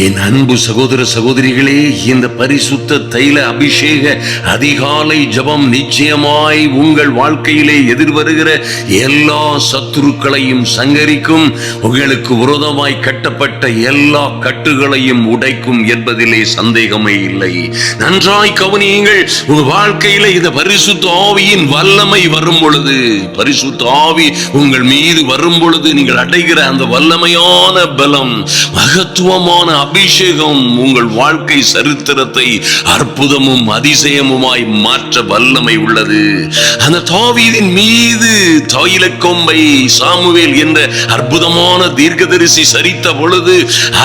என் அன்பு சகோதர சகோதரிகளே, இந்த பரிசுத்த தைல அபிஷேக அதிகாலை ஜபம் நிச்சயமாய் உங்கள் வாழ்க்கையிலே எதிர்வருகிற எல்லா சத்துருக்களையும் சங்கரிக்கும், உங்களுக்கு விரோதமாய் கட்டப்பட்ட எல்லா கட்டுகளையும் உடைக்கும் என்பதிலே சந்தேகமே இல்லை. நன்றாய் கவனியுங்கள். உங்கள் வாழ்க்கையிலே இந்த பரிசுத்த ஆவியின் வல்லமை வரும் பொழுது, பரிசுத்த ஆவி உங்கள் மீது வரும் பொழுது நீங்கள் அடைகிற அந்த வல்லமையான பலம், மகத்துவமான அபிஷேகம் உங்கள் வாழ்க்கை சரித்திரத்தை அற்புதமும் அதிசயமுமாய் மாற்ற வல்லமை உள்ளது. அந்த தாவீதின் மீது தைல கொம்பை சாமுவேல் என்ற அற்புதமான தீர்க்கதரிசி சரித்த பொழுது,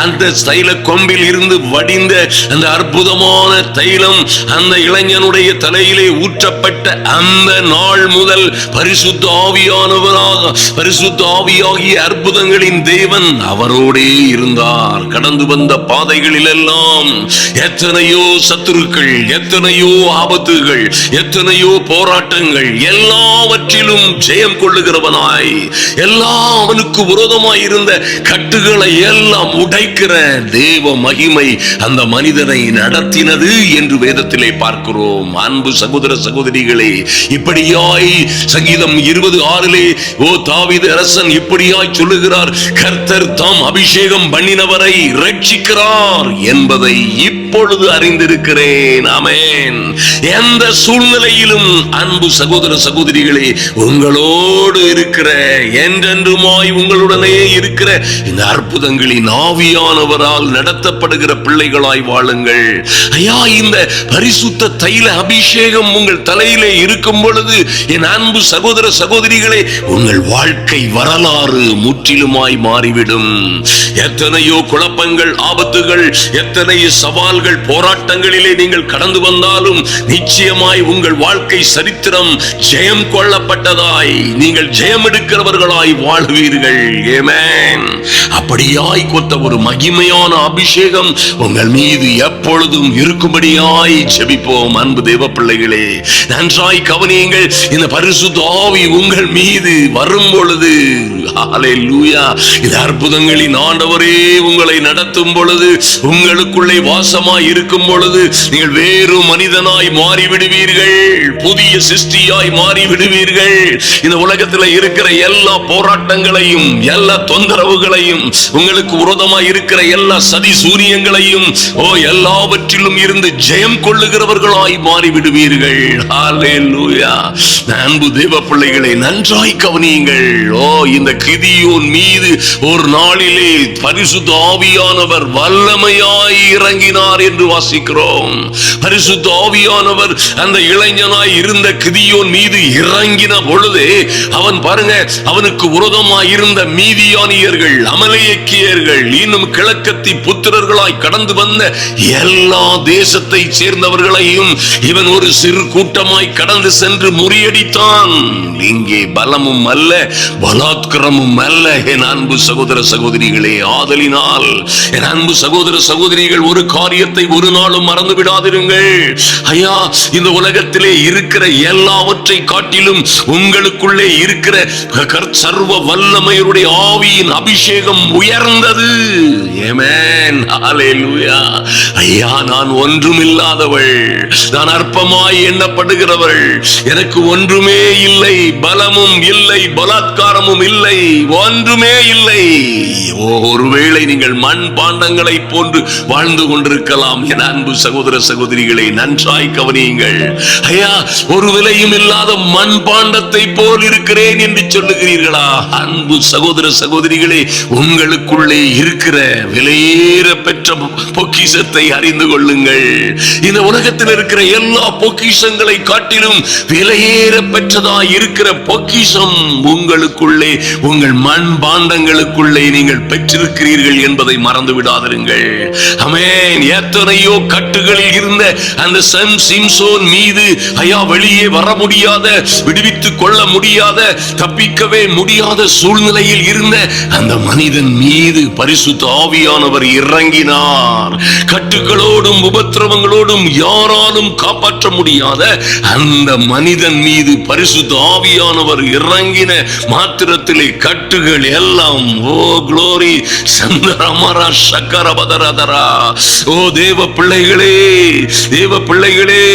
அந்த தைல கொம்பில் இருந்து வடிந்த அந்த அற்புதமான தைலம் அந்த இளைஞனுடைய தலையிலே ஊற்றப்பட்ட அந்த நாள் முதல் பரிசுத்த ஆவியானவராக, பரிசுத்த ஆவியாகிய அற்புதங்களின் தேவன் அவரோடே இருந்தார். கடந்து வந்த பாதைகளில் எல்லாம் எத்தனையோ சத்துருக்கள், எத்தனையோ ஆபத்துகள், எத்தனையோ போராட்டங்கள், எல்லாவற்றிலும் ஜெயம் கொள்ளுகிறவனாய், எல்லாம் அவனுக்கு விரோதமாய் இருந்த கட்டுகளை எல்லாம் உடைக்கிற தேவ மகிமை அந்த மனிதனை நடத்தினது என்று வேதத்திலே பார்க்கிறோம். அன்பு சகோதர சகோதரிகளே, இப்படியாய் சங்கீதம் 20:6 ஓ தாவீது அரசன் இப்படியாய் சொல்லுகிறார், கர்த்தர் தாம் அபிஷேகம் பண்ணினவரை ரட்சிக்கிறார் என்பதை இப்பொழுது அறிந்திருக்கிறேன். ஆமென். எந்த சூழ்நிலையிலும் அன்பு சகோதர சகோதரிகளே, உங்களோடு இருக்கிற, என்றென்றுமாய் உங்களுடனே இருக்கிற இந்த அற்புதங்களின் ஆவியானவரால் நடத்தப்படுகிற பிள்ளைகளாய் வாழுங்கள். ஐயா, இந்த பரிசுத்த தைல அபிஷேகம் உங்கள் தலையிலே இருக்கும் பொழுது என் அன்பு சகோதர சகோதரிகளே, உங்கள் வாழ்க்கை வரலாறு முற்றிலுமாய் மாறிவிடும். எத்தனையோ குழப்பங்கள், ஆபத்துகள், எத்தனை சவால்கள், போராட்டங்களிலே நீங்கள் கடந்து வந்தாலும் நிச்சயமாய் உங்கள் வாழ்க்கை சரித்திரம் ஜெயம் கொள்ளப்பட்டதாய், நீங்கள் ஜெயம் எடுக்கிறவர்களாய் வாழ்வீர்கள். ஆமென். அப்படியாய் கொத்த ஒரு மகிமையான அபிஷேகம் உங்கள் மீது எப்பொழுதும் இருக்கும்படியாய் ஜெபிப்போம். அன்பு தேவ பிள்ளைகளே, நன்றாய் கவனியுங்கள். இந்த பரிசுத்த ஆவி உங்கள் மீது வரும் பொழுது, ஹல்லேலூயா, இந்த அற்புதங்களின் ஆண்டவரே உங்களை நடத்தும் பொழுது, உங்களுக்குள்ளே வாசமாய் இருக்கும் பொழுது நீங்கள் வேறு மனிதனாய் மாறிவிடுவீர்கள், புதிய சிருஷ்டியாய் மாறிவிடுவீர்கள். இந்த உலகத்தில் இருக்கிற எல்லா போராட்டங்களையும், எல்லா தொந்தரவுகளையும், உங்களுக்கு விரோதமாய் இருக்கிற எல்லா சதி சூரியங்களையும் எல்லாவற்றிலும் இருந்து ஜெயம் கொள்ளுகிறவர்களாய் மாறிவிடுவீர்கள். ஹல்லேலூயா. அன்பு தேவ பிள்ளைகளை, நன்றாய் கவனியுங்கள். இந்த கிதியோன் மீது ஒரு நாளிலே பரிசுத்த ஆவியானவர் வல்லமையாய் இறங்கினார் என்று வாசிக்கிறோம். பரிசுத்த ஆவியானவர் அந்த இளைஞனாய் இருந்த கிதியோன் மீது இறங்கின பொழுதே, அவன் பாருங்க, அவனுக்கு விரோதமாய் இருந்த மீதியானியர்கள், அமலேக்கியர்கள், இன்னும் கிழக்கத்தி புத்திரர்களாய் கடந்து வந்த எல்லா தேசத்தை சேர்ந்தவர்களையும் இவன் ஒரு சிறு கூட்டமாய் கடந்து சென்று முறியடித்தான். இங்கே பலமும் அல்ல, பலாத்காரமும் அல்ல. என் அன்பு சகோதர சகோதரிகளே, ஆதலினால் என் அன்பு சகோதர சகோதரிகள், ஒரு காரியத்தை ஒரு நாளும் மறந்து விடாதிருங்கள். ஐயா, இந்த உலகத்திலே இருக்கிற எல்லாவற்றை காட்டிலும் உங்களுக்குள்ளே இருக்கிற சர்வ வல்லமையுடைய ஆவியின் அபிஷேகம் உயர்ந்தது. ஆமென். ஹல்லேலூயா. ஐயா, நான் ஒன்றுமில்லாதவள், நான் அற்பமாய் எண்ணப்படுகிறவள், எனக்கு ஒன்றுமே இல்லை, பலமும் இல்லை, பலாத்காரமும் இல்லை, ஒன்றுமே இல்லை. ஒருவேளை நீங்கள் மண் பாண்டங்களை போன்று வாழ்ந்து கொண்டிருக்கலாம். என் அன்பு சகோதர சகோதரிகளை, நன்றாய் கவனியுங்கள். ஐயா, ஒரு விலையும் இல்லாத மண் பாண்டத்தை போல் இருக்கிறேன் என்று சொல்லுகிறீர்களா? அன்பு சகோதர சகோதரிகளே, உங்களுக்குள்ளே இருக்கிற விலையேற பெற்ற பொக்கிஷத்தை அறிந்து கொள்ளுங்கள். இந்த உலகத்தில் இருக்கிற எல்லா பொக்கிஷங்களை காட்டிலும் விலையேற பெற்றதாய் இருக்கிற பொக்கிஷம் உங்களுக்குள்ளே, உங்கள் மண் பாண்டங்களுக்குள்ளே நீங்கள் பெற்றிருக்கிறீர்கள் என்பதை மறந்து விடாதிருங்கள். ஆமென். எத்தனையோ கட்டுகளில் இருந்த அந்த சிம்சோன் மீது ஐயா வெளியே வர முடியாத, விடுவித்துக் கொள்ள முடியாத, தப்பிக்கவே முடியாத சூழ்நிலையில் இருந்த அந்த மனிதன் மீது பரிசுத்த ஆவியானவர் இறங்கினார். கட்டுகளோடும் உபத்திரவங்களோடும் யாராலும் காப்பாற்ற முடியாத அந்த மனிதன் மீது பரிசுத்த ஆவியானவர் இறங்கின மாத்திரத்திலே கட்டுகள் எல்லாம், ஓ குளோரி, சந்தரமரா சக்கரபதரதரா. ஓ தேவ பிள்ளைகளே, தேவ பிள்ளைகளே,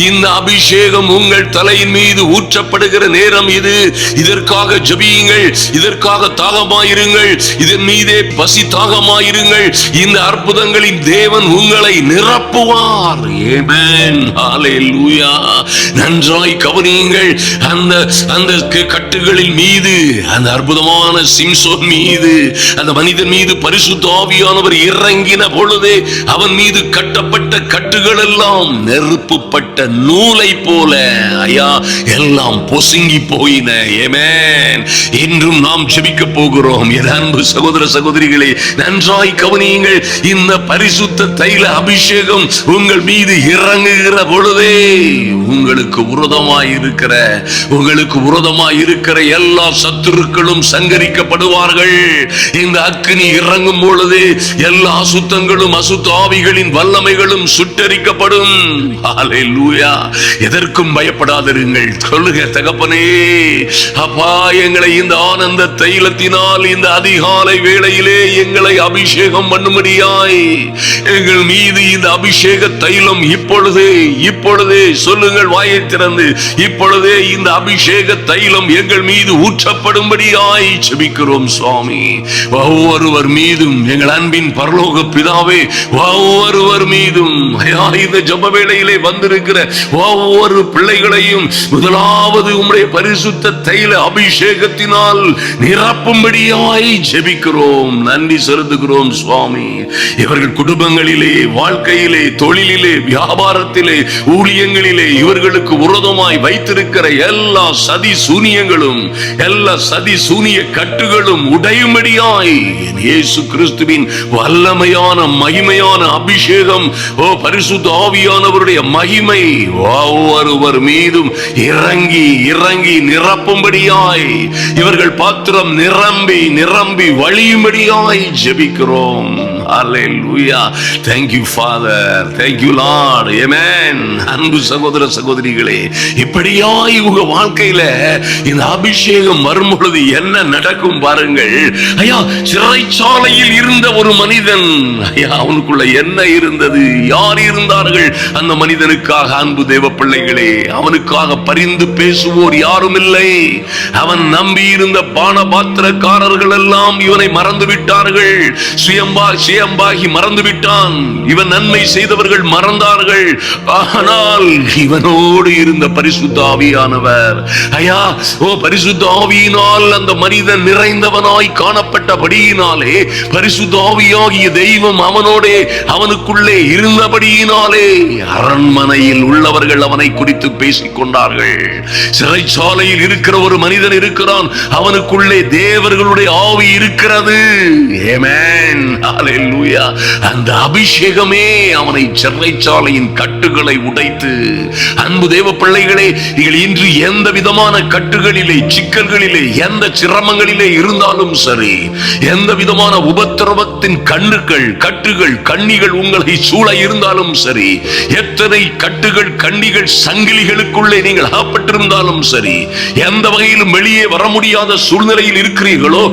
இந்த அபிஷேகம் உங்கள் தலையின் மீது ஊற்றப்படுகிற நேரம் இது. இதற்காக ஜெபியுங்கள், இதற்காக தாகமாயிருங்கள், இதன் மீதே பசி தாகமாயிருங்கள். இந்த அற்புதங்களின் தேவன் உங்களை நிரப்புவார். ஆமென், ஹல்லேலூயா. நன்றாய் கவனியுங்கள். அந்த கட்டுகளின் மீது, அந்த அற்புதமான சிம்சோன் மீது, அந்த மனிதன் மீது பரிசுத்த ஆவியானவர் இறங்கின பொழுதே அவன் மீது கட்டப்பட்ட கட்டுகள் எல்லாம் நெருப்புப்பட்ட நூலை போல ஐயா எல்லாம் பொசுங்கி போயின. ஆமென். இன்றும் நாம் ஜெபிக்க போகிறோம். என் அன்பு சகோதர சகோதரிகளே, நன்றாய் கவனியுங்கள். இந்த பரிசுத்த தைல அபிஷேகம் உங்கள் மீது இறங்குகிற பொழுதே உங்களுக்கு விரோதமாய் இருக்கிற எல்லா சத்துருக்களும் சங்கரிக்கப்படுவார்கள். இந்த அக்கினி இறங்கும் பொழுது எல்லா அசுத்தங்களும் அசுத்த ஆவிகளின் வல்லமைகளும் சுட்டரிக்கப்படும். ஹல்லேலூயா. எதற்கும் பயப்படாதிருங்கள். சொல்லுங்க தகப்பனே, அப்பா எங்களை இந்த ஆனந்த தைலத்தினால் இந்த அதிகாலை வேளையிலே எங்களை அபிஷேகம் பண்ணும்படியாய் எங்கள் மீது இந்த அபிஷேக தைலம் இப்பொழுதே சொல்லுங்கள் வாயை திறந்து, இப்பொழுதே இந்த அபிஷேக தைலம் எங்கள் மீது ஊற்றப்படும்படியாய் ஜெபிக்கிறோம் சுவாமி. ஒவ்வொருவர் மீதும் எங்கள் அன்பின் பரலோக பிதாவே, ஒவ்வொருவர் மீதும் இந்த ஜெப வேளையிலே வந்திருக்கிற ஒவ்வொரு பிள்ளைகளையும் முதலாவது உம்முடைய பரிசுத்த தைல அபிஷேகத்தினால் நிரப்பும்படியாய் ஜெபிக்கிறோம். நன்றி செலுத்துகிறோம் சுவாமி. இவர்கள் குடும்பங்களிலே, வாழ்க்கையிலே, தொழிலிலே, வியாபாரத்திலே, ஊழியங்களிலே இவர்களுக்கு விரோதமாய் வைத்திருக்கிற எல்லா சதி சூனியங்களும், எல்லா சதி சூனிய கட்டுகளும் உடையும்படியாய் இயேசு கிறிஸ்துவின் வல்லமையான மகிமையான அபிஷேகம், ஓ பரிசுத்த ஆவியானவருடைய மகிமை ஒவ்வொருவர் மீதும் இறங்கி நிரப்பும்படியாய் இவர்கள் பாத்திரம் நிரம்பி வழியும்படியாய் ஜெபிக்கிறோம். ஹல்லேலூயா. Thank you Father, thank you Lord. Amen. அன்பு சகோதர சகோதரிகளே, இப்படியாய் உங்க வாழ்க்கையில இந்த அபிஷேகம் வரும் பொழுது என்ன நடக்கும் பாருங்கள். ஐயா, சிறைச்சாலையில் இருந்த ஒரு மனிதன், ஐயா அவனுக்குள்ள என்ன இருந்தது, யார் இருந்தார்கள் அந்த மனிதனுக்காக? அன்பு தேவ பிள்ளைகளே, அவனுக்காக பரிந்து பேசுவோர் யாரும் இல்லை. அவன் நம்பி இருந்த பானபாத்திரக்காரர்கள் எல்லாம் இவனை மறந்து விட்டார்கள். சுயம்பாகி மறந்து விட்டான். இவன் நன்மை செய்தவர்கள் மறந்தார்கள். ஆனால் இவனோடு இருந்த பரிசுத்த ஆவியானவர், ஐயா ஓ பரிசுத்த ஆவியினால் அந்த மனிதன் நிறைந்தவனாய் காணப்பட்டபடியினாலே, பரிசுத்த ஆவியாகிய தெய்வம் அவனுக்குள்ளே இருந்தபடியினாலே அரண்மனையில் உள்ளவர்கள் அவனை குறித்து பேசிக் கொண்டார்கள். சிறைச்சாலையில் இருக்கிற ஒரு மனிதன் இருக்கிறான், அவனுக்குள்ளே தேவர்களுடைய ஆவி இருக்கிறது. ஆமென், ஹல்லேலூயா. அந்த அபிஷேகமே அவனை சிறைச்சாலையின் கட்டுகளை உடைத்து, அன்பு தேவ பிள்ளைகளே, நீங்கள் இன்று எந்த விதமான கட்டுகளிலே, சிக்கல்களிலே, எந்த சிரமங்களிலே இருந்தாலும் சரி, எந்த விதமான உபத்திரவத்தின் கட்டுகள் கண்ணிகள் உங்களை சூழ இருந்தாலும் சரி, எத்தனை கட்டுகள் கண்ணிகள் சங்கிலிகளுக்குள்ளே நீங்கள் அகப்பட்டிருந்தாலும் சரி, எந்த வகையிலும் வெளியே வர முடியாத சூழ்நிலையில் இருக்கிறீர்களோ,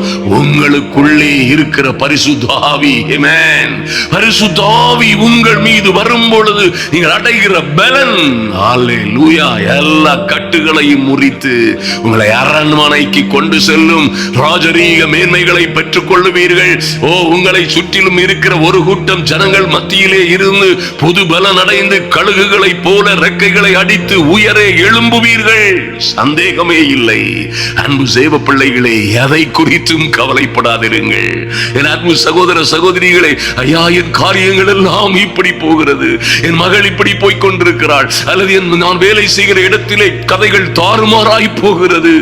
உங்களுக்குள்ளே இருக்கிற பரிசுத்த ஆவி, ஆமென், பரிசுத்த ஆவி உங்கள் மீது வரும் பொழுது நீங்கள் அடைகிற பலன், ஹல்லேலூயா, எல்லா கட்டுகளையும் முறித்து உங்களை அரண்மனைக்கு கொண்டு செல்லும். ராஜரீக மேன்மைகளை பெற்றுக் கொள்ளுவீர்கள். ஓ உங்களை சுற்றிலும் இருக்கிற ஒரு கூட்டம் ஜனங்கள் மத்தியிலே இருந்து புது பலன் அடைந்து கழுகுகளை போல ரெக்கைகளை அடித்து உயரே எழும்புவீர்கள். சந்தேகமே இல்லை. அன்பு சேவ பிள்ளைகளே, எதை குறித்தும் கவலைப்படாதிருங்கள். என் அன்பு சகோதர சகோதரிகளே, ஐயா என் காரியங்கள் எல்லாம் இப்படி போகிறது, என் மகள் இப்படி போய் கொண்டிருக்கிறாள், அல்லது நான் வேலை செய்கிற இடத்திலே கதைகள் தாறுமாறாய் போகிறது.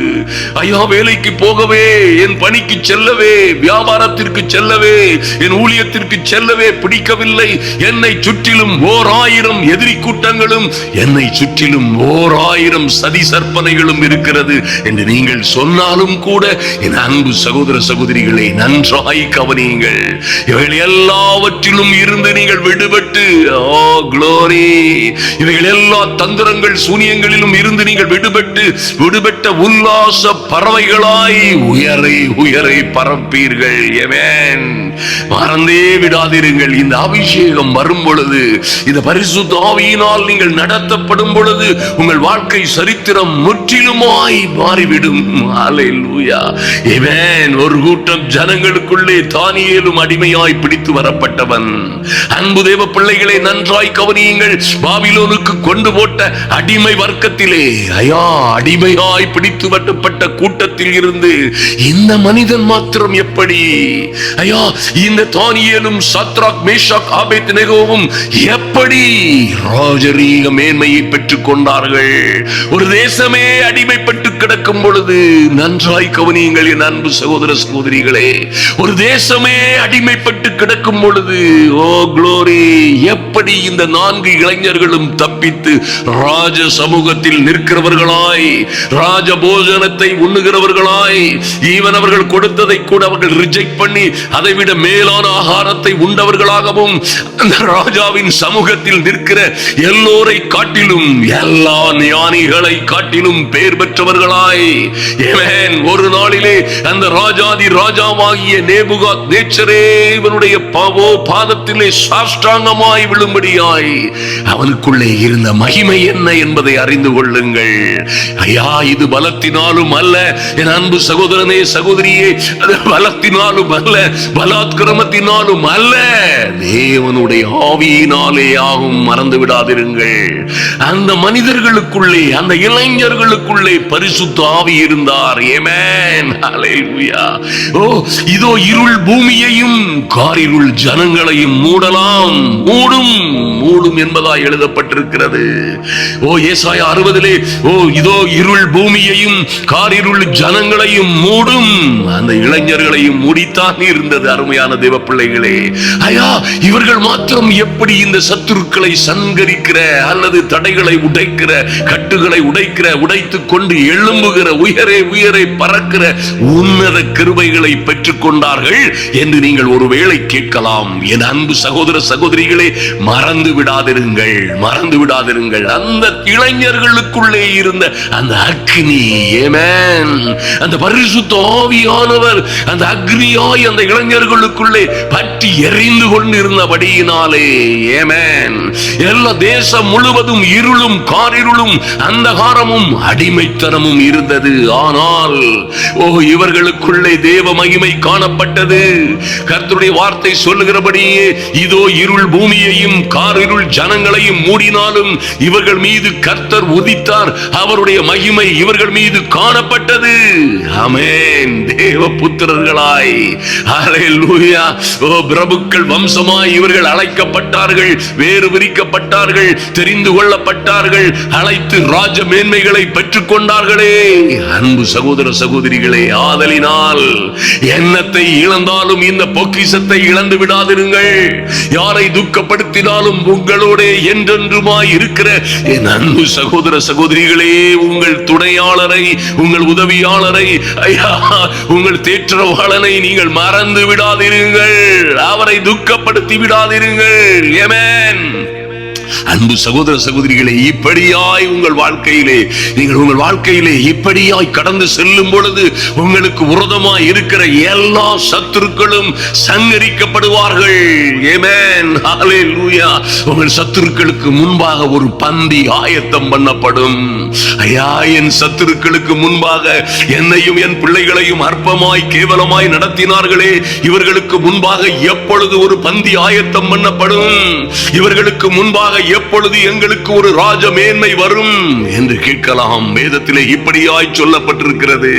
ஐயா வேலைக்கு போகவே, என் பணிக்கு செல்லவே, வியாபாரத்திற்கு செல்லவே, என் ஊழியத்திற்கு செல்லவே பிடிக்கவில்லை. என்னை சுற்றிலும் 1000 எதிரி கூட்டங்களும், என்னை சுற்றிலும் 1000 சதி சற்பனைகளும் இருக்கிறது என்று நீங்கள் சொன்னாலும் கூட, என் அன்பு சகோதர சகோதரிகளை நன்றாய் கவனியுங்கள். இவைகள் இவைகள் எல்லாவற்றிலும் இருந்து நீங்கள் விடுபட்டு, ஓ குளோரி, இவைகள் எல்லா தந்திரங்கள் சூனியங்களிலும் இருந்து நீங்கள் விடுபட்ட உல்லாச பறவைகளாய் உயரை உயரை பறப்பீர்கள். ஆமென். மறந்தே விடாதிருங்கள். இந்த அபிஷேகம் வரும் பொழுது, இந்த பரிசுத்த ஆவியினால் நீங்கள் நடத்தப்படும் பொழுது உங்கள் வாழ்க்கை சரித்திரம் முற்றிலுமாய் மாறிவிடும். ஹல்லேலூயா. ஆமென். ஒரு கூட்டம் ஜனங்களுக்குள்ளே தானியேலும் அடிமையாய் பிடித்து வரப்பட்டவன். அன்பு தேவ பிள்ளைகளை நன்றாய் கவனியுங்கள். பாபிலோனுக்கு கொண்டு போட்ட அடிமை வர்க்கத்திலே, அடிமையாய் பிடித்து வரப்பட்ட கூட்டத்தில் இருந்து இந்த மனிதன் மாத்திரம் எப்படி, இந்த தானியேலும் சத்ராக் மேஷாக் ஆபேத்நேகோவும் எப்படி ராஜரீக மேன்மையை பெற்றுக் கொண்டார்கள்? ஒரு தேசமே அடிமைப்பட்டு கிடக்கும் பொழுது, நன்றாய் கவனியுங்கள் என் அன்பு சகோதர சகோதரிகளே, ஒரு தேசமே அடிமைப்பட்டு கிடக்கும் பொழுது, ஓ குளோரி, எப்படி இந்த 4 இளைஞர்களும் தப்பித்து ராஜ சமூகத்தில் நிற்கிறவர்களாய், ராஜ போஜனத்தை உண்ணுகிறவர்களாய், ஈவன் அவர்கள் கொடுத்ததை கூட அவர்கள் ரிஜெக்ட் பண்ணி அதை விட மேலான ஆகாரத்தை உண்டவர்களாகவும் அந்த ராஜாவின் சமூகத்தில் நிற்கிற எல்லோரை காட்டிலும், எல்லா ஞானிகளை காட்டிலும் பேர் பெற்றவர்களாய், ஒரு நாளிலே அந்த ராஜாதி ராஜாவாகிய நேபுகாத்நேச்சரே இவனுடைய பாதத்திலே சாஷ்டாங்கமாய் விழும்படியாய் அவனுக்குள்ளே இருந்த மகிமை என்ன என்பதை அறிந்து கொள்ளுங்கள். இது பலத்தினாலும் அல்ல என் அன்பு சகோதரனே சகோதரியே, அது பலத்தினாலும் அல்ல, பலாத்கிரமத்தினாலும் அல்ல, தேவனுடைய ஆவியினாலே ஆகும். மறந்து விடாதிருங்கள். அந்த மனிதர்களுக்குள்ளே, அந்த இளைஞர்களுக்குள்ளே பரிசுத்த ஆவி இருந்தார். ஆமென். ஹல்லேலூயா. ஓ, இதோ இருள் பூமியையும் காரிருள் ஜனங்களையும் மூடலாம், மூடும் என்பதாய் எழுதப்பட்டிருக்கிறது. ஓ, ஏசாயா 60 ஓ, இதோ இருள் பூமியையும் காரிருள் ஜனங்களையும் மூடும், அந்த இளைஞர்களையும் மூடித்தான் இருந்தது. அருமையான தேவ பிள்ளைகளே, இவர்கள் மாத்திரம் எப்படி இந்த சத்துருக்களை சங்கரிக்கிற அல்லது தடைகளை உடைக்கிற, கட்டுகளை உடைத்துக் கொண்டு எழும்புகிற, உயரே உயரே பறக்கிற உன்னத கிருபைகளை பெற்றுக் கொண்டார்கள் என்று நீங்கள் ஒருவேளை கேட்கலாம். என் அன்பு சகோதர சகோதரிகளே, மறந்து விடாதிருங்கள். அந்த இளைஞர்களுக்குள்ளே இருந்த அந்த அக்னி, ஆமென், அந்த பரிசுத்த ஆவியானவர் அந்த அக்னியாய் அந்த இளைஞர்களுக்குள்ளே பற்றி எரிந்து கொண்டிருந்தபடியினாலே, ஆமென், எல்லா தேசம் முழுவதும் இருளும் காரிருளும் அந்தகாரமும் அடிமைத்தனமும் இருந்தது. ஆனால் இவர்களுக்குள்ளே தேவ மகிமை காணப்பட்டது. கர்த்தருடைய வார்த்தை சொல்லுகிறபடியே, இதோ இருள் பூமியையும் காரிருள் ஜனங்களையும் மூடினாலும் இவர்கள் மீது கர்த்தர் உதித்தார், அவருடைய மகிமை இவர்கள் மீது காணப்பட்டது. ஆமென். தேவ புத்திரர்களாய், ஹல்லேலூயா, பிரபுக்கள் வம்சமாய் இவர்கள் அழைக்கப்பட்டார்கள், வேறு விரிக்கப்பட்டார்கள், தெரிந்து கொள்ளப்பட்டார்கள், அழைத்து ராஜ மேன்மைகளை பெற்றுக் கொண்டார்களே. அன்பு சகோதர சகோதரிகளே, ஆதலினால் எண்ணத்தை இழந்தாலும் இந்த பொக்கிஷத்தை இழந்து விடாதிருங்கள். யாரை துக்கப்படுத்தினாலும் உங்களோட என்றென்றுமாய் இருக்கிற என் அன்பு சகோதர சகோதரிகளே, உங்கள் துணையாளரை, உங்கள் உதவியாளரை, உங்கள் தேற்றவாளனை நீங்கள் மறந்து விடாதிருங்கள். அவரை துக்கப்படுத்தி விடாதிருங்கள். ஆமென். அன்பு சகோதர சகோதரிகளே, இப்படியாய் உங்கள் வாழ்க்கையிலே, நீங்கள் உங்கள் வாழ்க்கையிலே இப்படியாய் கடந்து செல்லும் பொழுது உங்களுக்கு விரோதமாய் இருக்கிற எல்லா சத்துருக்களும் சங்கரிக்கப்படுவார்கள். ஆமென். ஹல்லேலூயா. உங்கள் சத்துருக்களுக்கு முன்பாக ஒரு பந்தி ஆயத்தம் பண்ணப்படும். என் சத்துருக்களுக்கு முன்பாக என்னையும் என் பிள்ளைகளையும் அற்பமாய் கேவலமாய் நடத்தினார்களே, இவர்களுக்கு முன்பாக எப்பொழுது ஒரு பந்தி ஆயத்தம் பண்ணப்படும்? இவர்களுக்கு முன்பாக எப்பொழுது எங்களுக்கு ஒரு ராஜ மேன்மை வரும் என்று கேட்கலாம். வேதத்திலே இப்படியாய் சொல்லப்பட்டிருக்கிறது.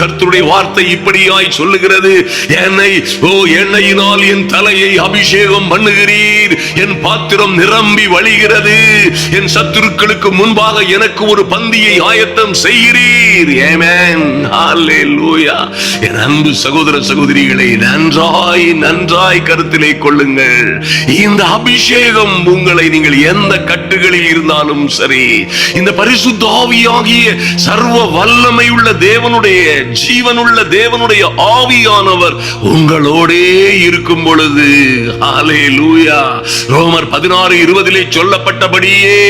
கர்த்தருடைய வார்த்தை இப்படியாய் சொல்லுகிறது. எண்ணெயினால் என் தலையை அபிஷேகம் பண்ணுகிறீர், என் பாத்திரம் நிரம்பி வழிகிறது, என் சத்துருக்களுக்கு முன்பாக எனக்கு ஒரு பந்தியை ஆயத்தம் செய்கிறீர். ஆமென். ஹல்லேலூயா. என் அன்பு சகோதர சகோதரிகளை நன்றாய் கருத்திலே கொள்ளுங்கள். இந்த அபிஷேகம் உங்களை பிள்ளை, நீங்கள் எந்த கட்டுகளில் இருந்தாலும் சரி, இந்த பரிசுத்த ஆவியாகிய சர்வ வல்லமை உள்ள தேவனுடைய, ஜீவனுள்ள தேவனுடைய ஆவியானவர் உங்களோடே இருக்கும் பொழுது, ஹல்லேலூயா, ரோமர் 16:20 சொல்லப்பட்டபடியே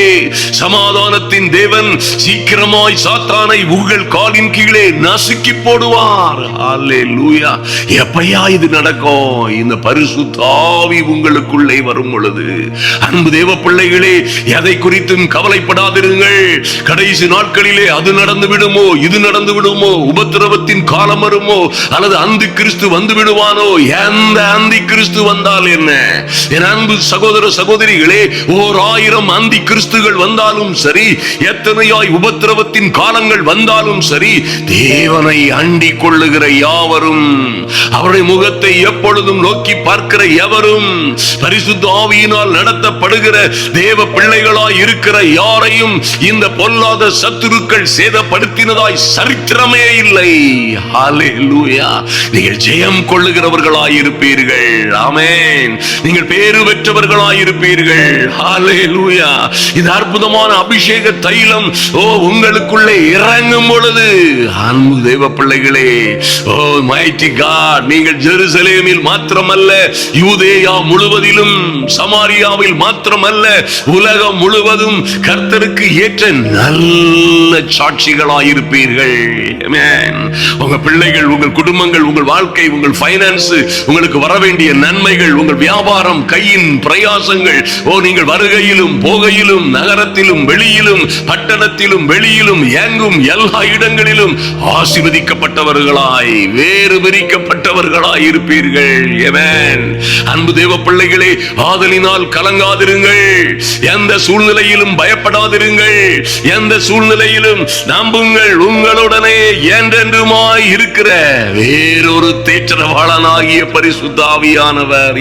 சமாதானத்தின் தேவன் சீக்கிரமாய் சாத்தானை உங்கள் காலின் கீழே நசுக்கி போடுவார். ஹல்லேலூயா. எப்பயா இது நடக்கும்? இந்த பரிசுத்த ஆவி உங்களுக்குள்ளே வரும் பொழுது. அன்பு தேவ பிள்ளைகளே, எதை குறித்தும் கவலைப்படாதிருங்கள். கடைசி நாட்களிலே அது நடந்து விடுமோ, இது நடந்து விடுமோ, உபத்திரவத்தின் காலம் வருமோ, அல்லது அந்தி கிறிஸ்து வந்து விடுவானோ? எந்த அந்தி கிறிஸ்து வந்தால் என்ன? என் அன்பு சகோதர சகோதரிகளே, 1000 அந்தி கிறிஸ்துகள் வந்தாலும் சரி, எத்தனையாய் உபத்திரவத்தின் காலங்கள் வந்தாலும் சரி, தேவனை அண்டிக் கொள்ளுகிற யாவரும், அவருடைய முகத்தை எப்பொழுதும் நோக்கி பார்க்கிற எவரும், பரிசுத்த ஆவியினால் நடத்தப்படுகிற தேவ பிள்ளைகளாய் இருக்கிற யாரையும் இந்த பொல்லாத சத்துருக்கள் சேதப்படுத்தினதாய் சரித்திரமே இல்லை. ஹல்லேலூயா. நீங்கள் ஜெயம் கொள்ளுகிறவர்களாய் இருப்பீர்கள். ஆமென். நீங்கள் பேறு பெற்றவர்களாய் இருப்பீர்கள். ஹல்லேலூயா. இந்த அற்புதமான அபிஷேக தைலம் உங்களுக்குள்ளே இறங்கும் பொழுது, அன்பு தேவ பிள்ளைகளே, மைட்டி காட், நீங்கள் ஜெருசலேமில் மாத்திரமல்ல, யூதேயா முழுவதிலும், சமாரியாவில் மாத்திரமல்ல, உலகம் முழுவதும் கர்த்தருக்கு ஏற்ற நல்ல சாட்சிகளாயிருப்பீர்கள். உங்க பிள்ளைகள், உங்கள் குடும்பங்கள், உங்கள் வாழ்க்கை, உங்கள் பைனான்ஸ், உங்களுக்கு வர வேண்டிய நன்மைகள், உங்கள் வியாபாரம், கையின் பிரயாசங்கள், நீங்கள் வருகையிலும் போகையிலும், நகரத்திலும் வெளியிலும், பட்டணத்திலும் வெளியிலும், எங்கும் எல்லா இடங்களிலும் ஆசீர்வதிக்கப்பட்டவர்களாய், வேறு பிரிக்கப்பட்டவர்களாய் இருப்பீர்கள். அன்பு தேவ பிள்ளைகளே, ஆதலினால் கலங்காதிருங்கள். எந்த சூழ்நிலையிலும் பயப்படாதிருங்கள். எந்த சூழ்நிலையிலும் நம்புங்கள், உங்களுடனே என்றென்றுமாய் இருக்கிற வேறொரு தேற்றரவாளனாகிய பரிசுத்த ஆவியானவர்,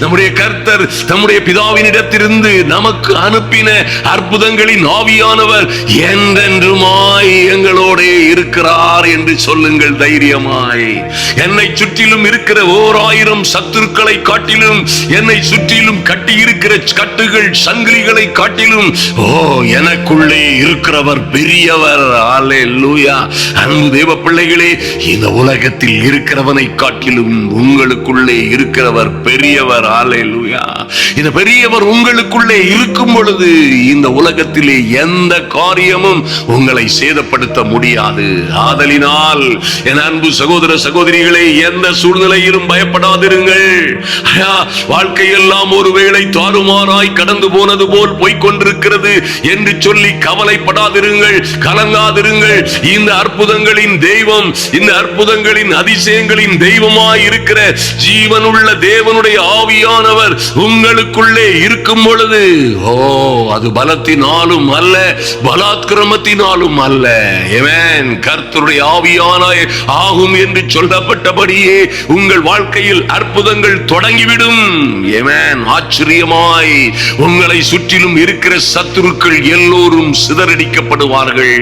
நம்முடைய கர்த்தர் நம்முடைய பிதாவினிடத்திலிருந்து நமக்கு அனுப்பின அற்புதங்களின் ஆவியானவர் என்றென்றுமாய் எங்களோட இருக்கிறார் என்று சொல்லுங்கள் தைரியமாய். என்னை சுற்றிலும் இருக்கிற 1000 சத்துருக்களை காட்டிலும், என்னை சுற்றிலும் கட்டி இருக்கிற கட்டுகள், சங்கிலிகளை காட்டிலும், எனக்குள்ளே இருக்கிறவர் பெரியவர். ஹல்லேலூயா. அன்பு தேவ பிள்ளைகளே, இந்த உலகத்தில் இருக்கிறவனை காட்டிலும் உங்களுக்குள்ளே இருக்கிறவர் பெரியவர். ஹல்லேலூயா. இந்த பெரியவர் உங்களுக்குள்ளே இருக்கும் பொழுது, இந்த உலகத்திலே எந்த காரியமும் உங்களை சேதப்படுத்த முடியாது. ஆதலினால் என் அன்பு சகோதர சகோதரிகளே, எந்த சூழ்நிலையிலும் பயப்படாதிருங்கள். வாழ்க்கையெல்லாம் ஒருவேளை தாறுமாறாய் கடந்து போனது போல் போய்கொண்டிருக்கிறது என்று சொல்லி கவலைப்படாதிருங்கள், கலங்காதிருங்கள். இந்த அற்புதங்களின் தெய்வம், இந்த அற்புதங்களின் அதிசயங்களின் தெய்வமாய் இருக்கிற ஜீவனுள்ள தேவனுடைய ஆவியானவர் உங்களுக்குள்ளே இருக்கும் பொழுது, அது பலத்தினாலும் அல்ல, பலாத்கிரமத்தினாலும் அல்ல. கர்த்தருடைய ஆவியான ஆகும் என்று சொல்லப்பட்டபடியே உங்கள் வாழ்க்கையில் அற்புதங்கள் தொடங்கிவிடும். ஆச்சரியமாய் உங்களை சுற்றிலும் இருக்கிற சத்துருக்கள் எல்லோரும் சிதறடிக்கப்படுவார்கள்.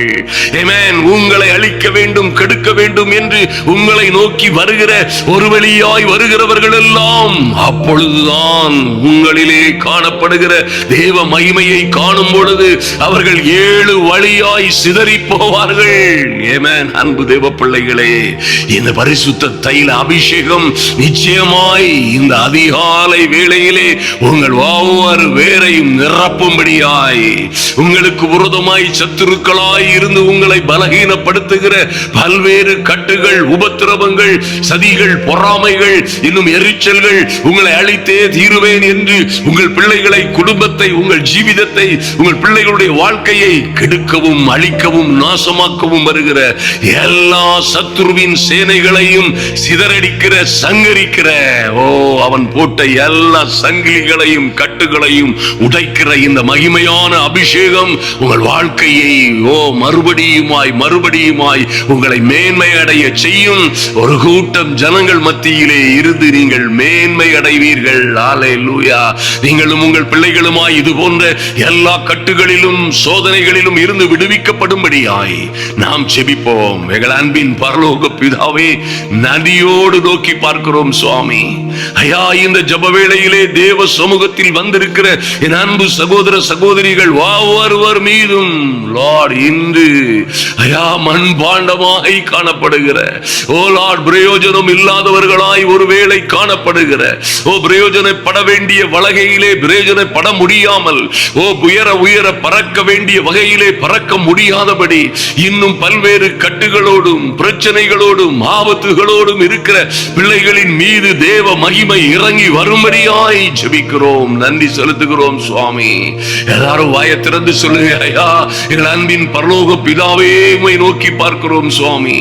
உங்களை அழிக்க வேண்டும், கெடுக்க வேண்டும் என்று உங்களை நோக்கி வருகிற ஒரு வழியாய் வருகிறவர்கள் எல்லாம் அப்பொழுதுதான் உங்களிலே காணப்படுகிற தேவ மகிமையை காணும் பொழுது அவர்கள் 7 வழியாய் சிதறி போவார்கள். அன்பு தேவ பிள்ளைகளே, இந்த பரிசுத்த தைல அபிஷேகம் நிச்சயமாய் இந்த அதிகாலை வேளையிலே உங்கள் ஒவ்வொரு வேரையும் நிரப்பும்படியாய், உங்களுக்கு விரோதமாய் சத்துருக்களாய் இருந்து உங்களை பலகீனப்படுத்துகிற பல்வேறு கட்டுகள், உபத்திரவங்கள், சதிகள், பொறாமைகள், இன்னும் எரிச்சல்கள், உங்களை அழித்தே தீருவேன் என்று உங்கள் பிள்ளைகளை, குடும்பத்தை, உங்கள் ஜீவிதத்தை, உங்கள் பிள்ளைகளுடைய வாழ்க்கையை கெடுக்கவும், அழிக்கவும், நாசமாக்கவும் வருகிற எல்லா சத்துருவின் சேனைகளையும் சிதறடிக்கிற, சங்கரிக்கிற, அவன் போட்ட எல்லா சங்கிலிகளையும் கட்டுகளையும் உடைக்கிற இந்த மகிமையான அபிஷேகம் உங்கள் வாழ்க்கையை மறுபடியுமாய் உங்களை மேன்மை அடைய செய்யும். ஒரு கூட்டம் ஜனங்கள் மத்தியிலே இருந்து நீங்கள் மேன்மை அடைவீர்கள். அல்லேலூயா. நீங்களும் உங்கள் பிள்ளைகளுமாய் இது போன்ற எல்லா கட்டுகளிலும் சோதனைகளிலும் இருந்து விடுவிக்கப்படும்படியாய் நாம் ஜெபிப்போம். எங்கள் அன்பின் பரலோக பிதாவே, நதியோடு நோக்கி பார்க்கிறோம் சுவாமி. ஐயா, இந்த ஜெப வேளையிலே தேவ சமூகத்தில் வந்திருக்கிற என் அன்பு சகோதர சகோதரிகள் ஒவ்வொருவர் மீதும் லார்ட் இன்று ஐயா மண்பாண்டமாய் காணப்படுகிற லார்ட் பிரயோஜனம் இல்லாதவர்களாய் ஒருவேளை காணப்படுகிற பிரயோஜனப்பட வேண்டிய வகையிலே பிரயோஜனப்பட முடியாமல் உயர பறக்க வேண்டிய வகையிலே பறக்க முடியாதபடி இன்னும் பல்வேறு கட்டுகளோடும் பிரச்சனைகளோடும் ஆபத்துகளோடும் இருக்கிற பிள்ளைகளின் மீது தேவ மகிமை இறங்கி வரும்படியாய் ஜெபிக்கிறோம். நன்றி செலுத்துகிறோம் சுவாமி. எல்லாரும் வாயை திறந்து சொல்லுங்க. ஐயா, எங்கள் அன்பின் பரலோக பிதாவே, உம்மை நோக்கி பார்க்கிறோம் சுவாமி.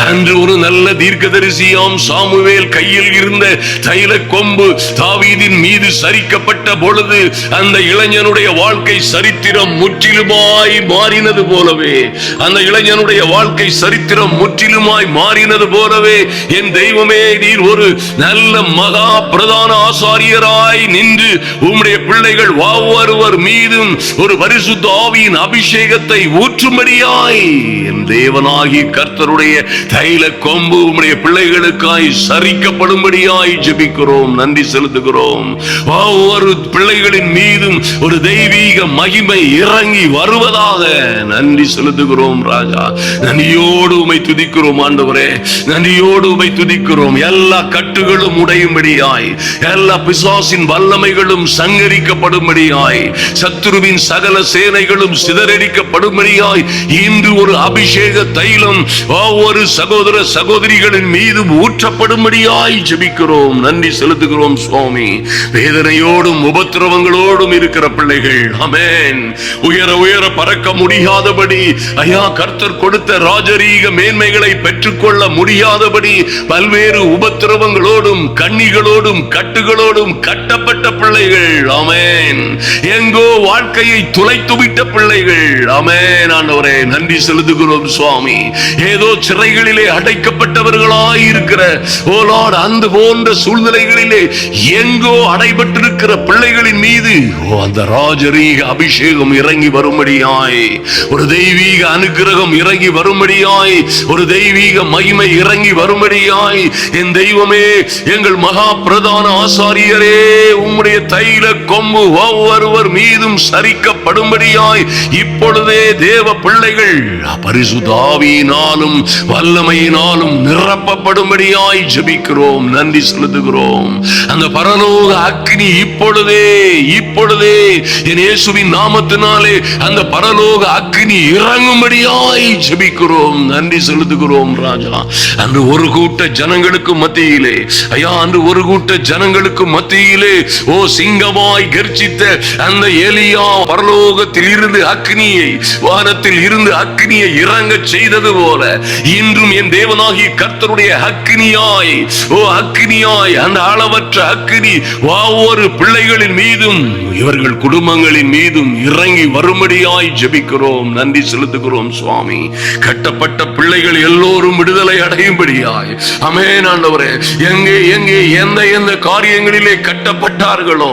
அன்று ஒரு நல்ல தீர்க்கதரிசியாம் சாமுவேல் கையில் இருந்த தைல கொம்பு தாவீதின் மீது சரிக்கப்பட்ட பொழுது அந்த இளைஞனுடைய வாழ்க்கை சரித்திரம் முற்றிலுமாய் மாறினது போலவே, அந்த இளைஞனுடைய வாழ்க்கை சரித்திரம் முற்றிலுமாய் மாறினது போலவே, என் தெய்வமே, நீர் ஒரு நல்ல மகா பிரதான ஆசாரியராய் நின்று உம்முடைய பிள்ளைகள் ஒவ்வொருவர் மீதும் ஒரு பரிசுத்த ஆவியின் அபிஷேகத்தை ஊற்றும்படியாய் என் தேவனாகிய கர்த்தருடைய தைல கொம்பு உம்முடைய பிள்ளைகளுக்காய் சரிக்கப்படும்படியாய் ஜெபிக்கிறோம். நன்றி செலுத்துகிறோம். ஒவ்வொரு பிள்ளைகளின் மீதும் ஒரு தெய்வீக மகிமை இறங்கி வருவதாக நன்றி செலுத்துகிறோம் ராஜா. நன்றியோடு உம்மை துதிக்கிறோம் ஆண்டவரே. நன்றியோடு உம்மை துதிக்கிறோம். எல்லா கட்டுகளும் உடையும்படியாய், எல்லா பிசாசின் வல்லமைகளும் சங்கரிக்கப்படும்படியாய், சத்துருவின் சகல சேனைகளும் சிதறடிக்கப்படும்படியாய் இன்று ஒரு அபிஷேக தைலம் ஒவ்வொரு சகோதர சகோதரிகளின் மீதும் ஊற்றப்படும்படியாய் ஜெபிக்கிறோம். நன்றி செலுத்துகிறோம் சுவாமி. வேதனையோடும் உபத்திரவங்களோடும் இருக்கிற பிள்ளைகள், ஆமென், உயர பறக்க முடியாதபடி, ஐயா, கர்த்தர் கொடுத்த ராஜரீக மேன்மைகளை பெற்றுக்கொள்ள முடியாதபடி பல்வேறு உபத்திரவங்களோடும் கண்ணிகளோடும் கட்டுகளோடும் கட்டப்பட்ட பிள்ளைகள், ஆமென், எங்கோ வாழ்க்கையை துளைத்துவிட்ட பிள்ளைகள், ஆமென். ஆண்டவரே, நன்றி செலுத்துகிறோம் சுவாமி. ஏதோ சிறைகளிலே அடைக்கப்பட்டவர்களாய் இருக்கிற அந்த போன்ற சூழ்நிலைகளிலே எங்கோ அடைபட்டிருக்கிற பிள்ளைகளின் மீது அந்த ராஜரீக அபிஷேகம் இறங்கி வரும்படியாய், ஒரு தெய்வீக அனுக்கிரகம் இறங்கி வரும்படியாய், ஒரு தெய்வீக மகிமை இறங்கி வரும்படியாய், என் தெய்வமே, எங்கள் மகா பிரதான ஆசாரியரே, உம்முடைய தைல கொம்பு ஒவ்வொருவர் மீதும் சரிக்கப்படும்படியாய் இப்பொழுதே தேவ பிள்ளைகள் பரிசுத்த ஆவியினாலும் வல்லமையினாலும் நிரப்பப்படும்படியாய் ஜெபிக்கிறோம். நன்றி செலுத்துகிறோம். அந்த பரலோக அக்கினி இப்பொழுதே என் இயேசுவின் நாமத்தினாலே அந்த பரலோக அக்கினி இறங்கும்படியாய் ஜெபிக்கிறோம். நன்றி செலுத்துகிறோம் ராஜா. அன்று ஒரு கூட்ட ஜனங்களுக்கு மத்தியிலே, ஐயா, அன்று ஒரு கூட்ட ஜனங்களுக்கு மத்தியிலே சிங்கமாய் கர்ஜித்த அந்த எலியா பரலோகத்தில் இருந்து அக்னியை, வானத்தில் இருந்து அக்னியை இறங்க செய்தது போல இன்றும் என் தேவனாகிய கர்த்தருடைய அக்னியாய் அந்த அளவற்ற அக்னி ஒவ்வொரு பிள்ளைகளின் மீதும் இவர்கள் குடும்பங்களின் மீதும் இறங்கி வரும்படியாய் ஜெபிக்கிறோம். நன்றி செலுத்துகிறோம் சுவாமி. கட்டப்பட்ட பிள்ளைகள் எல்லோரும் விடுதலை அடையும்படியாய், ஆமென் ஆண்டவரே. எங்கே எந்த காரியங்களிலே கட்டப்பட்டார்களோ,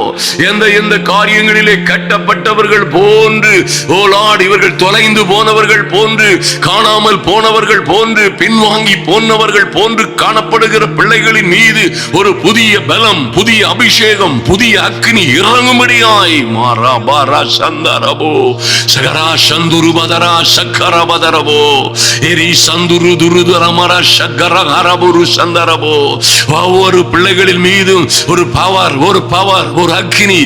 எந்த காரியங்களிலே கட்டப்பட்டவர்கள் போன்று, ஓ லார்ட், இவர்கள் தொலைந்து போனவர்கள் போன்று, காணாமல் போனவர்கள் போன்று, பின்வாங்கி போனவர்கள் போன்று காணப்படுகிற பிள்ளைகளின் மீது ஒரு புதிய பலம், புதிய அபிஷேகம், புதிய அக்னி இறங்கும்படியாய் மாரா பாரா சந்தரபோ சகரா சந்துரு பதரா சக்கர பதரபோ எரி சந்துரு துருதரமரா சக்கர ஹரபுரு சந்தரபோ. ஒவ்வொரு பிள்ளைகளின் மீதும் ஒரு பவர், ஒரு அக்னி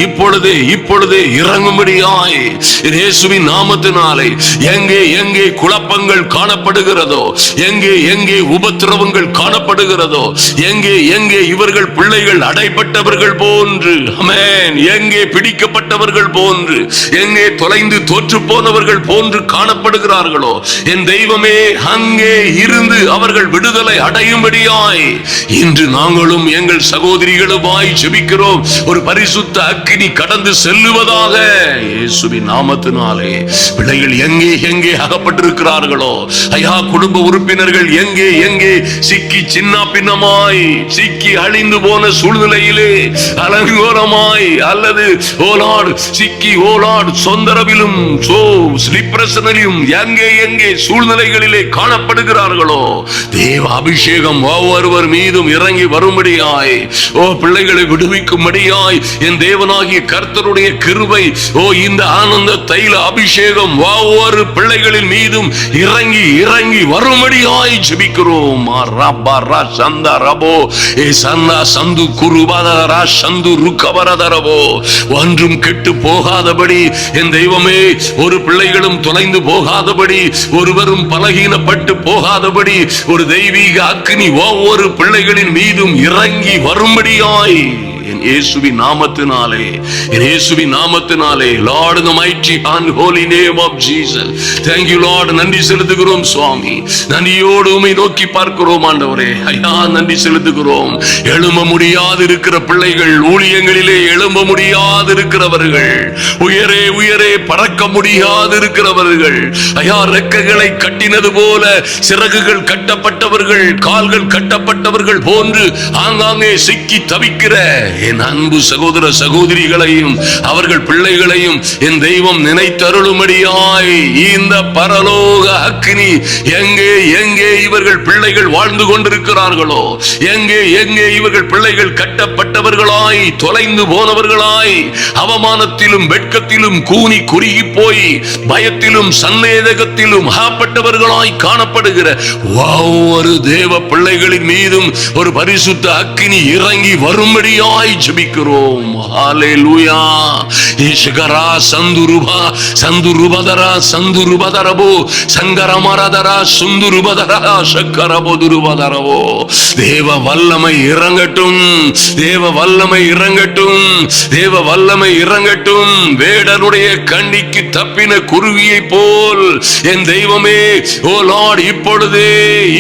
இப்பொழுதே இறங்கும்படியாய் இயேசுவின் நாமத்தினாலே எங்கே குழப்பங்கள் காணப்படுகிறதோ, எங்கே உபத்திரவங்கள் காணப்படுகிறதோ, எங்கே இவர்கள் பிள்ளைகள் அடைப்பட்டவர்கள் போன்று, ஆமென், எங்கே பிடிக்கப்பட்டவர்கள் போன்று, எங்கே தொலைந்து தோற்று போனவர்கள் போன்று காணப்படுகிறார்களோ, என் தெய்வமே, அங்கே இருந்து அவர்கள் விடுதலை அடையும்படியாய் இன்று நாங்களும் எங்கள் சகோதரிகளுமாய் ஜெபிக்கிறோம். ஒரு பரிசுத்த அக்கினி கடந்து செல்லுவதாக இயேசுவின் நாமத்தினாலே பிள்ளைகள் எங்கே எங்கே அகப்பட்டிருக்கிறார்களோ ஐயா, குடும்ப உறுப்பினர்கள் எங்கே எங்கே சிக்கி சின்ன பின்னமாய் சிக்கி அழிந்து போன சூழ்நிலையிலே அலங்கோலமாய் அல்லது ஓலாடு சிக்கி ஓலாடு சொந்தரவிலும் ஸ்லிப்ரசனிலும் எங்கே எங்கே சூழ்நிலைகளிலே காணப்படுகிறார்களோ தேவ அபிஷேகம் ஒவ்வொருவர் மீதும் இறங்கி வரும்படியாய், பிள்ளைகளை விடுவிக்கும்படியாய் என் தேவனாகிய கர்த்தருடைய கிருபை, இந்த ஆனந்த தைல அபிஷேகம் ஒவ்வொரு பிள்ளைகளின் மீதும் இறங்கி இறங்கி வரும்படியாய் ஜெபிக்கிறோம். ஒன்றும் கெட்டு போகாதபடி என் தெய்வமே, ஒரு பிள்ளைகளும் தொலைந்து போகாதபடி, ஒருவரும் பலகீனப்பட்டு போகாதபடி ஒரு தெய்வீக அக்கினி ஒவ்வொரு பிள்ளைகளின் மீதும் இறங்கி வரும்படியாய் என் இயேசுவின் நாமத்தினாலே, என் இயேசுவின் நாமத்தினாலே, Lord, in the mighty and holy name of Jesus, thank you Lord. நன்றி செலுத்துகிறோம் சுவாமி. நன்றியோடு உம்மை நோக்கி பார்க்கிறோம் ஆண்டவரே. ஐயா, நன்றி செலுத்துகிறோம். எழும்ப முடியாது இருக்கிற பிள்ளைகள், ஊழியங்களிலே எழும்ப முடியாது இருக்கிறவர்கள், உயரே உயரே பறக்க முடியாது இருக்கிறவர்கள், ஐயா, ரெக்கைகளை கட்டினது போல சிறகுகள் கட்டப்பட்டவர்கள், கால்கள் கட்டப்பட்டவர்கள் போன்று ஆங்காங்கே சிக்கி தவிக்கிற என் அன்பு சகோதர சகோதரிகளையும் அவர்கள் பிள்ளைகளையும் என் தெய்வம் நினைத்தருளும்படியாய் இந்த பரலோக அக்கினி எங்கே எங்கே இவர்கள் பிள்ளைகள் வாழ்ந்து கொண்டிருக்கிறார்களோ, எங்கே எங்கே இவர்கள் பிள்ளைகள் கட்டப்பட்டவர்களாய் தொலைந்து போனவர்களாய் அவமானத்திலும் வெட்கத்திலும் கூனி குறுகி போய் பயத்திலும் சந்தேகத்திலும் ஆப்பட்டவர்களாய் காணப்படுகிற ஒவ்வொரு தேவ பிள்ளைகளின் மீதும் ஒரு பரிசுத்த அக்கினி இறங்கி வரும்படியாய் ஜெபிக்கிறோம். ஹalleluya. இஷ்கரா சந்துருபா சந்துருபதரா சந்துருபதரபோ சங்கரமரதரா சுந்துருபதரா சக்கரபதுருபதரபோ. தேவ வல்லமை இறங்கட்டும், தேவ வல்லமை இறங்கட்டும், தேவ வல்லமை இறங்கட்டும். வேடனுடைய கண்ணிக்கு தப்பின குருவியை போல் என் தெய்வமே, ஓ லார்ட், இப்பொழுதே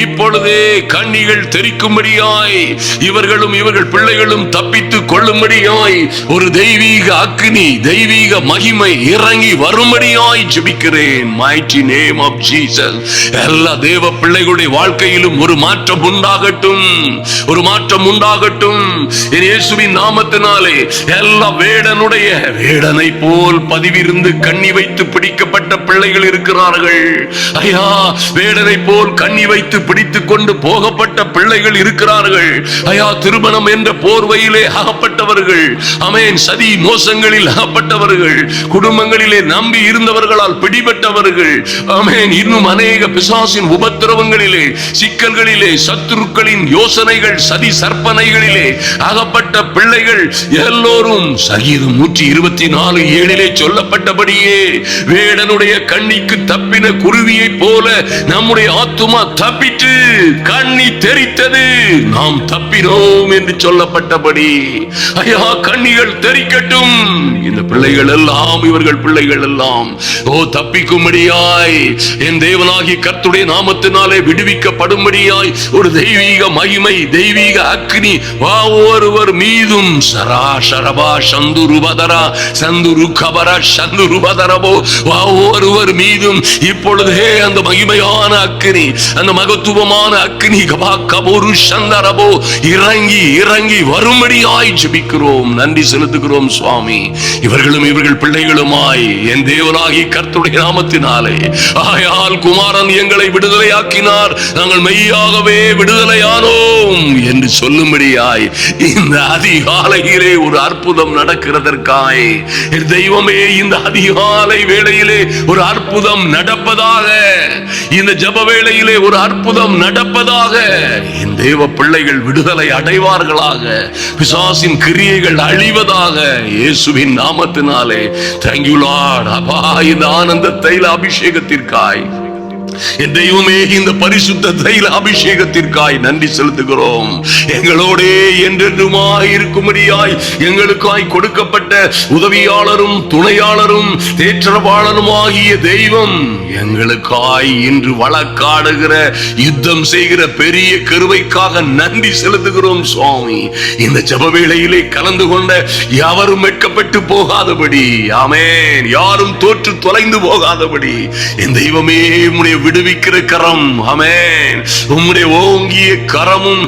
இப்பொழுதே கண்ணிகள் தெரிக்கும்படியாய் இவர்களும் இவர்கள் பிள்ளைகளும் தப்பித்து கொள்ளும்படியாய் ஒரு தெய்வீக அக்கினி, தெய்வீக மகிமை இறங்கி வரும்படியாய் ஜெபிக்கிறேன். mighty name of Jesus. எல்லா தேவ பிள்ளைகளுடைய வாழ்க்கையிலும் ஒரு மாற்றம் உண்டாகட்டும், ஒரு மாற்றம் உண்டாகட்டும் இயேசுவின் நாமத்தினாலே. எல்லா வேடனுடைய வேடனை போல் பதிவிருந்து கண்ணி வைத்து பிடிக்கப்பட்ட பிள்ளைகள் இருக்கிறார்கள். ஐயா, வேடனை போல் கண்ணி வைத்து பிடித்துக் கொண்டு போகப்பட்ட பிள்ளைகள் இருக்கிறார்கள். ஐயா, திருமணம் என்ற போர்வையிலே அகப்பட்டவர்கள், அமேன், சதி மோசங்களில் அகப்பட்டவர்கள், குடும்பங்களிலே நம்பி இருந்தவர்களால் பிடிபட்டவர்கள், அமேன், இன்னும் அநேக பிசாசின் உபத்திரவங்களிலே சிக்கல்களிலே சத்துருக்களின் யோசனைகள் சதி சற்பனைகளிலே அகப்பட்ட பிள்ளைகள் எல்லோரும் சகீதம் 124:7 சொல்லப்பட்டபடியே வேடனுடைய கண்ணிக்கு தப்பின குருவியை போல நம்முடைய ஆத்துமா தப்பிட்டு கண்ணி தெரித்தது, நாம் தப்பினோம் என்று சொல்லப்பட்டபடி ஐயா, கண்ணிகள் தெரிக்கட்டும். இந்த பிள்ளைகள் எல்லாம், இவர்கள் பிள்ளைகள் எல்லாம் தப்பிக்கும்படியாய் என் தேவனாகி கர்த்தருடைய நாமத்தினாலே விடுவிக்கப்படும்படியாய் ஒரு தெய்வீக மகிமை, தெய்வீக அக்னி ஒருவர் மீதும் சராசரபா சந்துருபதரா சந்துருகபரா சந்துருபதரபோ ஒருவர் மீதும் இப்பொழுதே அந்த மகிமையான அக்னி, அந்த மகத்துவமான அக்னி கபோரு சந்தரபோ இறங்கி இறங்கி வரும்படியாய் ஜெபிக்கிறோம். நன்றி செலுத்துகிறோம் சுவாமி. இவர்களும் இவர்கள் பிள்ளைகளுமாய் என் தேவனாகி கர்த்தருடைய நாமத்தினாலே, ஆயால் குமாரன் எங்களை விடுதலையாக்கினார், நாங்கள் மெய்யாகவே விடுதலையானோம் என்று சொல்லும்படியாய் இந்த அதிகாலையிலே ஒரு அற்புதம் நடக்கிறதற்காய் தெய்வமே, இந்த அதிகாலை வேளையிலே ஒரு அற்புதம் நடப்பதாக, இந்த ஜப வேளையிலே ஒரு அற்புதம் நடப்பதாக, என் தேவ பிள்ளைகள் விடுதலை அடைவார்களாக, பிசாசின் கிரியைகள் அழிவதாக இயேசுவின் நாமத்தினாலே. Thank you Lord. அப்பா, இந்த ஆனந்த தைல அபிஷேகத்திற்காய் என் தெய்வமே, இந்த பரிசுத்த தைல அபிஷேகத்திற்காய் நன்றி செலுத்துகிறோம். எங்களோடே என்றென்றுமாய் இருக்கும்படியாய் எங்களுக்காய் கொடுக்கப்பட்ட உதவியாளரும் துணையாளரும் தேற்றரவாளனுமாகிய தெய்வம் எங்களுக்காய் இன்று வழக்காடுகிற யுத்தம் செய்கிற பெரிய கிருபைக்காக நன்றி செலுத்துகிறோம் சுவாமி. இந்த ஜெப வேளையிலே கலந்து கொண்ட யாவரும் வெட்கப்பட்டு போகாதபடி, ஆமென், யாரும் தோற்று தொலைந்து போகாதபடி என் தெய்வமே, உம்முடைய விடுவிக்கிற கரம், ஆமென், உம்முடைய ஓங்கிய கரமும்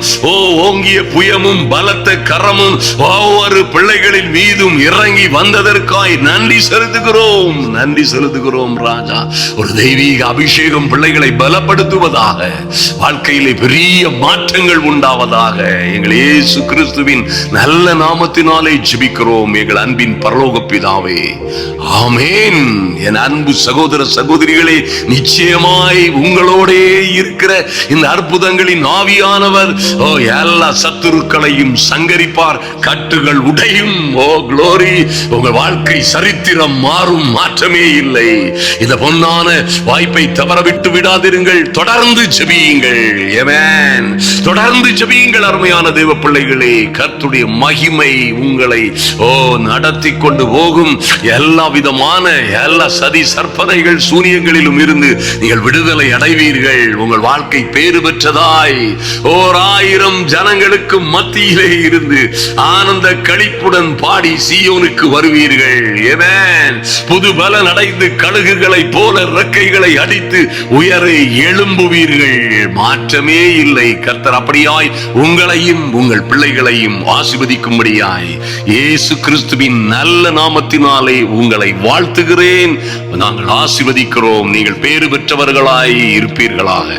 ஓங்கிய புயமும் பலத்த கரமும் ஒவ்வொரு பிள்ளைகளின் மீதும் இறங்கி வந்ததற்காய் நன்றி செலுத்துகிறோம். நன்றி செலுத்துகிறோம் ராஜா. ஒரு தெய்வீக அபிஷேகம் பிள்ளைகளை பலப்படுத்துவதாக, வாழ்க்கையிலே பெரிய மாற்றங்கள் உண்டாவதாக எங்கள் இயேசு கிறிஸ்துவின் நல்ல நாமத்தினாலே ஜெபிக்கிறோம் எங்கள் அன்பின் பரலோக பிதாவே, ஆமென். என் அன்பு சகோதர சகோதரிகளே, நிச்சயமாய் உங்களோடே இருக்கிற இந்த அற்புதங்களின் ஆவியானவர் எல்லா சத்துருக்களையும் சங்கரிப்பார், கட்டுகள் உடையும். ஓ குளோரி, உங்கள் வாழ்க்கை சரித்திரம் மாறும், மாற்றமே இல்லை. இந்த பொன்னான வாய்ப்பை தவறவிட்டு விடாதிருங்கள். தொடர்ந்து ஜெபியுங்கள். ஆமென். தொடர்ந்து ஜெபியுங்கள் அருமையான தேவ பிள்ளைகளே. கர்த்தருடைய மகிமை உங்களை நடத்தி கொண்டு போகும். எல்லா விதமான எல்லா சதி சற்பனைகள் சூனியங்களிலும் இருந்து நீங்கள் விடுதலை அடைவீர்கள். உங்கள் வாழ்க்கை பேறு பெற்றதாய் 1000 ஜனங்களுக்கு மத்தியிலே இருந்து ஆனந்த களிப்புடன் பாடி சீயோனுக்கு வருவீர்கள். ஆமென். புது பலன் அடைந்து கழுகுகளை போல ரெக்கைகளை அடித்து உயரே எழும்புவீர்கள். மாற்றமே இல்லை. கர்த்தர் அப்படியாய் உங்களையும் உங்கள் பிள்ளைகளையும் ஆசீர்வதிக்கும்படியாய் இயேசு கிறிஸ்துவின் நல்ல நாமத்தினாலே உங்களை வாழ்த்துகிறேன். நாங்கள் ஆசீர்வதிக்கிறோம். நீங்கள் பேறு பெற்றவர்களாய் இருப்பீர்களாக.